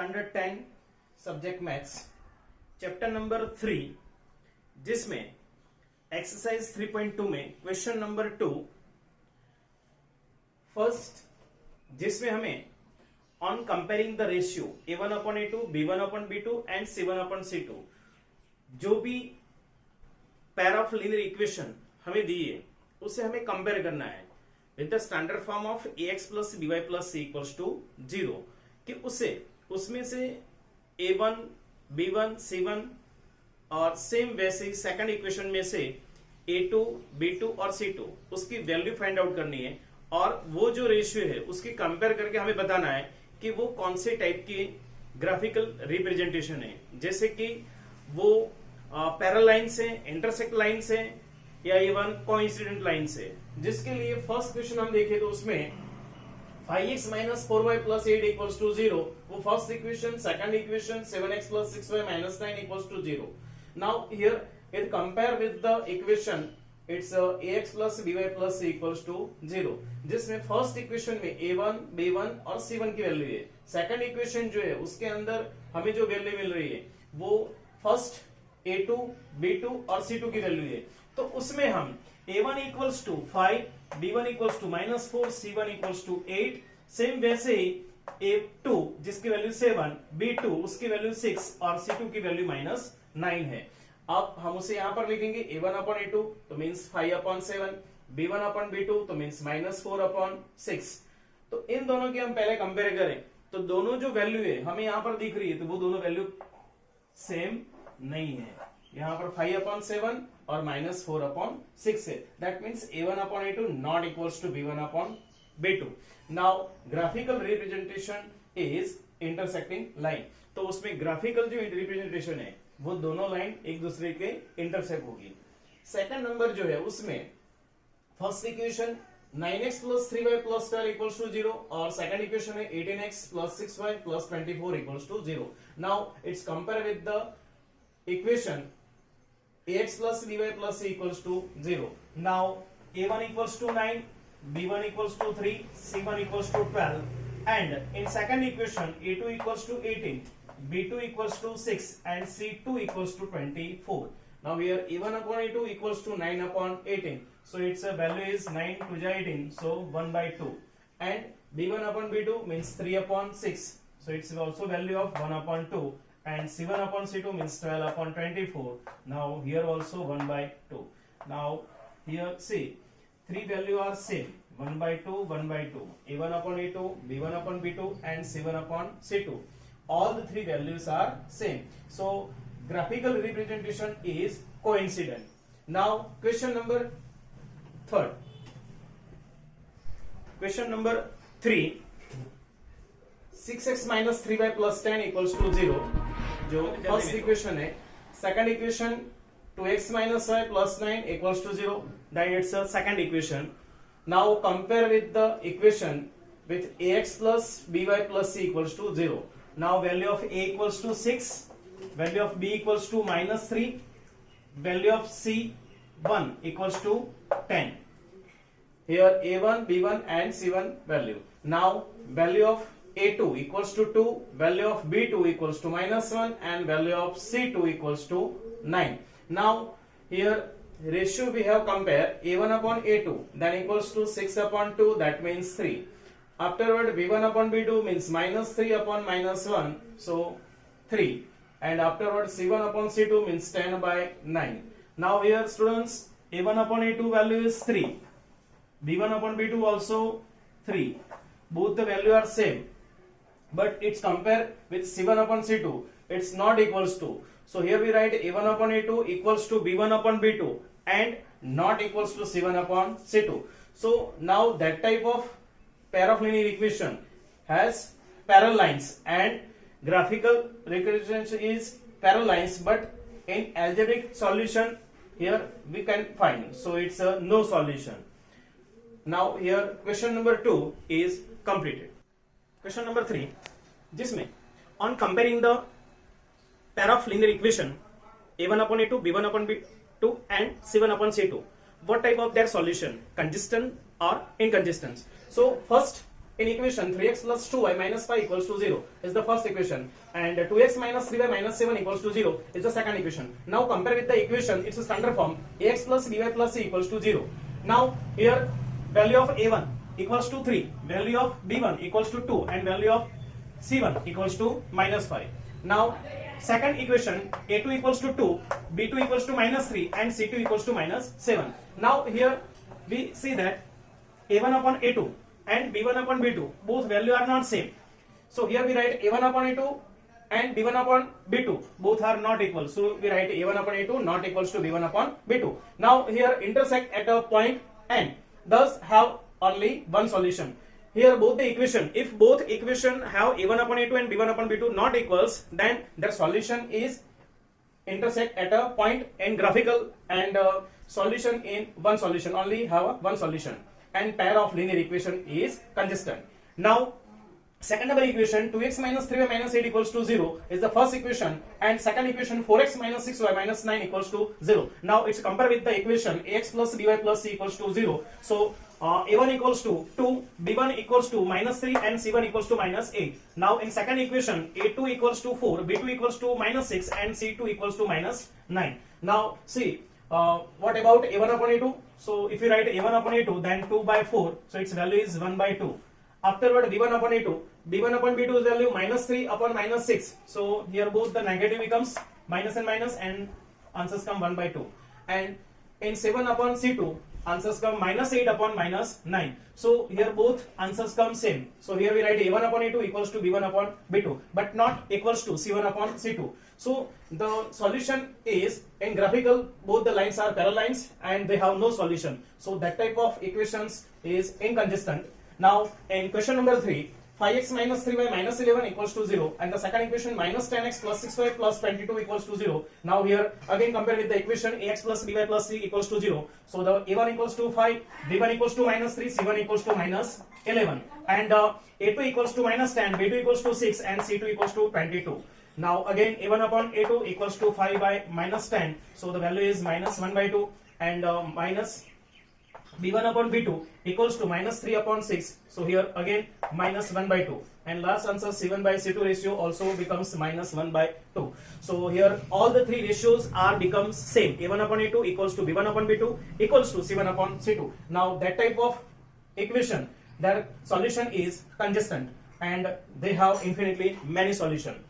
Standard 10 subject maths chapter number 3 जिसमें exercise 3.2 में question number 2 first जिसमें हमें on comparing the ratio a1 upon a2 b1 upon b2 and c1 upon c2 जो भी pair of linear equation हमें दी है उसे हमें कंपेयर करना है with the standard form of ax plus by plus c equals to 0 कि उसमें से a1 b1 c1 और सेम वैसे ही सेकंड इक्वेशन में से a2 b2 और c2 उसकी वैल्यू फाइंड आउट करनी है और वो जो रेशियो है उसकी कंपेयर करके हमें बताना है कि वो कौन से टाइप की ग्राफिकल रिप्रेजेंटेशन है, जैसे कि वो पैरेलल लाइंस है, इंटरसेक्ट लाइंस है या इवन कोइंसिडेंट लाइंस है। जिसके लिए फर्स्ट क्वेश्चन हम देखें तो उसमें 5x minus 4y plus 8 equals to 0 वो first equation, second equation 7x plus 6y minus 9 equals to 0। Now here it compare with the equation it's ax plus by plus c equals to 0, जिसमें first equation में a1 b1 और c1 की value है। Second equation जो है उसके अंदर हमें जो वैल्यू मिल रही है वो फर्स्ट a2 b2 और c2 की वैल्यू है। तो उसमें हम a1 equals to 5 b1 equals to minus 4 c1 equals to 8 same वैसे ही a2 जिसकी वैल्यू 7 b2 उसकी वैल्यू 6 और c2 की वैल्यू माइनस 9 है। अब हम उसे यहां पर लिखेंगे a1 अपॉन a2 तो means 5 upon 7, b1 upon b2 तो मीन्स माइनस 4 अपॉन 6। तो इन दोनों की हम पहले कंपेयर करें तो दोनों जो वैल्यू है हमें यहां पर दिख रही है तो वो दोनों वैल्यू सेम नहीं है। यहां पर 5 अपॉन 7 और माइनस 4 अपॉन 6 है। That means a1 upon a2 not equals to b1 upon b2। Now graphical representation is intersecting line, तो उसमें ग्राफिकल जो रिप्रेजेंटेशन है वो दोनों लाइन एक दूसरे के इंटरसेक्ट होगी। सेकंड नंबर जो है उसमें first equation 9x plus 3y plus 12 equals to 0 और सेकंड इक्वेशन है 18x plus 6y plus 24 equals to 0। Now it's compare with the equation ax plus by plus c equals to 0. Now a1 equals to 9, b1 equals to 3, c1 equals to 12 and in second equation a2 equals to 18, b2 equals to 6 and c2 equals to 24. Now here a1 upon a2 equals to 9 upon 18, so its value is 9 to the 18, so 1 by 2 and b1 upon b2 means 3 upon 6, so its also value of 1 upon 2 and c1 upon c2 means 12 upon 24. Now here also 1 by 2. Now here see three value are same, 1 by 2, 1 by 2, a1 upon a2, b1 upon b2 and c1 upon c2. All the three values are same. So graphical representation is coincident. Now question number third. Question number 3. 6x minus 3y plus 10 equals to 0 जो first equation है। Second equation 2x minus y plus 9 equals to 0, that it's a second equation. Now compare with the equation with ax plus by plus c equals to 0. Now value of a equals to 6, value of b equals to minus 3, value of c 1 equals to 10. Here a1 b1 and c1 value. Now value of a2 equals to 2, value of b2 equals to minus 1 and value of c2 equals to 9. Now here ratio we have compared a1 upon a2 then equals to 6 upon 2, that means 3. Afterward b1 upon b2 means minus 3 upon minus 1, so 3 and afterward c1 upon c2 means 10 by 9. Now here students a1 upon a2 value is 3, b1 upon b2 also 3, both the value are same. But it's compare with c1 upon c2, it's not equals to, so here we write a1 upon a2 equals to b1 upon b2 and not equals to c1 upon c2. So now that type of pair of linear equation has parallel lines and graphical representation is parallel lines, but in algebraic solution here we can find, so it's a no solution. Now here question number 2 is completed. Question number 3 जिसमें on comparing the pair of linear equation a1 upon a2, b1 upon b2 and c1 upon c2, what type of their solution, consistent or inconsistent? So first in equation 3x plus 2y minus 5 equals to 0 is the first equation, and 2x minus 3y minus 7 equals to 0 is the second equation. Now compare with the equation, it's a standard form, ax plus by plus c equals to 0. Now here value of a1 equals to 3, value of b1 equals to 2, and value of c1 equals to minus 5. Now second equation, a2 equals to 2, b2 equals to minus 3, and c2 equals to minus 7. Now here we see that a1 upon a2 and b1 upon b2 both value are not same. So here we write a1 upon a2 and b1 upon b2 both are not equal. So we write a1 upon a2 not equals to b1 upon b2. Now here intersect at a point n, thus have only one solution. Here both the equation, if both equation have a1 upon a2 and b1 upon b2 not equals, then their solution is intersect at a point in graphical, and solution in one solution, only have one solution, and pair of linear equation is consistent. Now second number equation, 2x minus 3y minus 8 equals to 0 is the first equation, and second equation 4x minus 6y minus 9 equals to 0. Now it's compare with the equation ax plus by plus c equals to 0. So a1 equals to 2, b1 equals to minus 3, and c1 equals to minus 8. Now in second equation, a2 equals to 4, b2 equals to minus 6, and c2 equals to minus 9. Now see, what about a1 upon a2? So if you write a1 upon a2, then 2 by 4, so its value is 1 by 2. Afterward b1 upon a2, b1 upon b2's value minus 3 upon minus 6. So here both the negative becomes minus, and answers come 1 by 2. And in 7 upon c2, answers come minus 8 upon minus 9. So here both answers come same. So here we write a1 upon a2 equals to b1 upon b2, but not equals to c1 upon c2. So the solution is in graphical, both the lines are parallel lines and they have no solution. So that type of equations is inconsistent. Now in question number 3, 5x minus 3y minus 11 equals to 0, and the second equation minus 10x plus 6y plus 22 equals to 0. Now here again compare with the equation ax plus by plus c equals to 0. So the a1 equals to 5, b1 equals to minus 3, c1 equals to minus 11, and a2 equals to minus 10, b2 equals to 6, and c2 equals to 22. Now again a1 upon a2 equals to 5 by minus 10, so the value is minus 1 by 2, and minus b1 upon b2 equals to minus 3 upon 6, so here again minus 1 by 2, and last answer c1 by c2 ratio also becomes minus 1 by 2. So here all the three ratios are becomes same, a1 upon a2 equals to b1 upon b2 equals to c1 upon c2. Now that type of equation, their solution is consistent and they have infinitely many solution.